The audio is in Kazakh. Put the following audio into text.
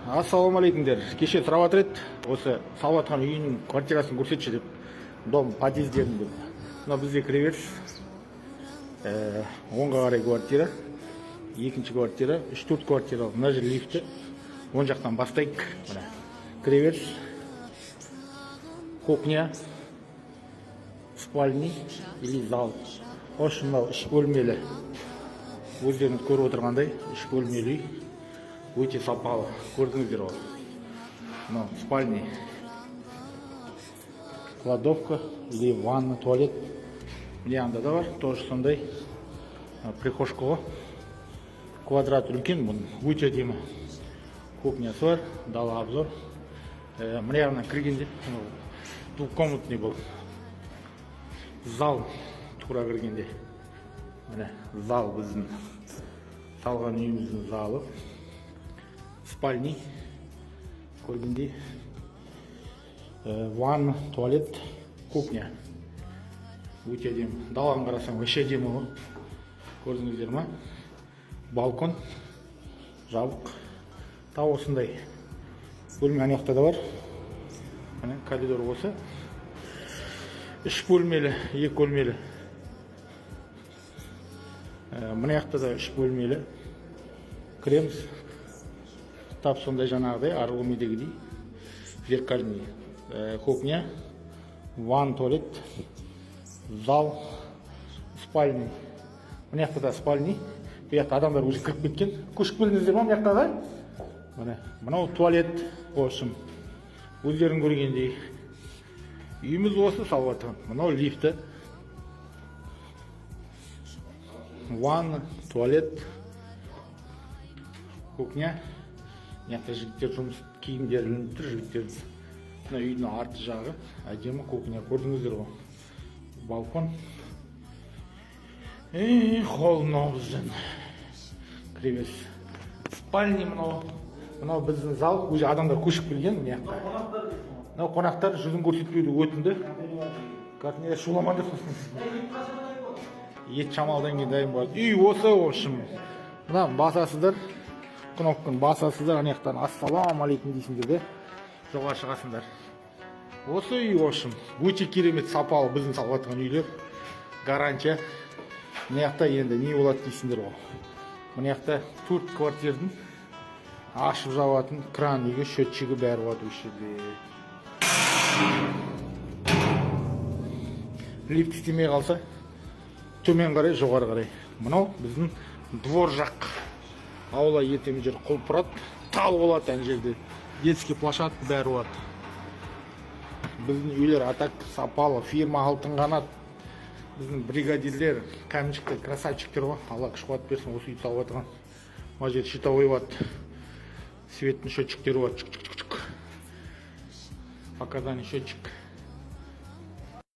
Ассалаумалейкумдер. Кеше сұрап жатыр еді, осы салып жатқан үйінің квартирасын көрсетші деп. Дом подъездерін деп. Мына бізде кіре беріс. 10-ға қарай квартира, екінші квартира, 3-4 квартира, мына жер лифті. Оң жақтан бастайық. Мына кіре беріс. Кухня, спальный или зал. Осы мынау үш бөлмелі. Өздеріңіз көріп отырғандай, үш бөлмелі. Өте сапалы, көрдіңіздер ғой. Мынау спальный, кладовка или ванна, туалет. Міне анда да бар, тоже сондай. Прихожка ғой. Квадрат үлкен, бұның өте әдемі. Кухнясы бар, дала обзор. Міне жағынан кіргенде двухкомнатный бұл. Зал тура кіргенде. Міне зал біздің салған үйіміздің залы. Спальный, көргендей, ванна, туалет, кухня. Өте әдемі. Даланы қарасаң, өте әдемі ғой. Көрдіңіздер ма? Балкон, жабық. Тау осындай. Бөлме ана жақта да бар. Міне коридор осы. Үш бөлмелі, екі бөлмелі. Мына жақта да үш бөлмелі. Кіреміз. Тап сондай жаңағыдай, арғы бөлмедегідей. Зеркальный. Кухня, ванна, туалет, зал, спальный. Мына жақта да спальный. Бұл жақта адамдар өзі кіріп кеткен. Көшіп келдіңіздер ма мына жақта да? Мынау туалет осым. Өздерің көргендей. Үйіміз осы салып жатқан. Мынау лифті. Ванна, туалет, кухня. Мына жігіттер жұмыс киімдер ілініп тұр, жігіттердің. Мына үйдің арты жағы, әдемі кухня, көрдіңіздер ғой. Балкон. Холл мынау біздің. Кіребес. Спальный мынау. Мынау біздің зал, өзі адамдар көшіп келген мына жаққа. Мынау қонақтар жүзін көрсетпеуді өтінді. Картинеде шуламады сосын. Ет шамалдан кейін дайын болады. Үй осыошым. Мына басасыздар. Кнопканы басасыздар, ана жақтан ассалаумалейкум дейсіңдер де. Жоғары шығасыңдар. Осы үйошым. Өте керемет сапалы біздің салып жатқан үйлер. Гарантия. Мына жақта енді не болады дейсіңдер ғой. Мына жақта 4 квартирдің ашып жабатын кран үйге счетчигі бәрі болады осы жерде. Лифт істемей қалса, төмен қарай, жоғары қарай. Мынау біздің двор жақ. Аула ертең жер құлпырат, тал болады ән жерде. Детский площадка бәрі болады. Біздің үйлер атак сапалы, фирма алтын қанат. Біздің бригадирлер, каменщиктер, красавчиктер ғой. Алла күш қуат берсін, осы үй салып жатқан. Мына жер щитовой болады. Светтің счетчиктері болады. Показания счетчик.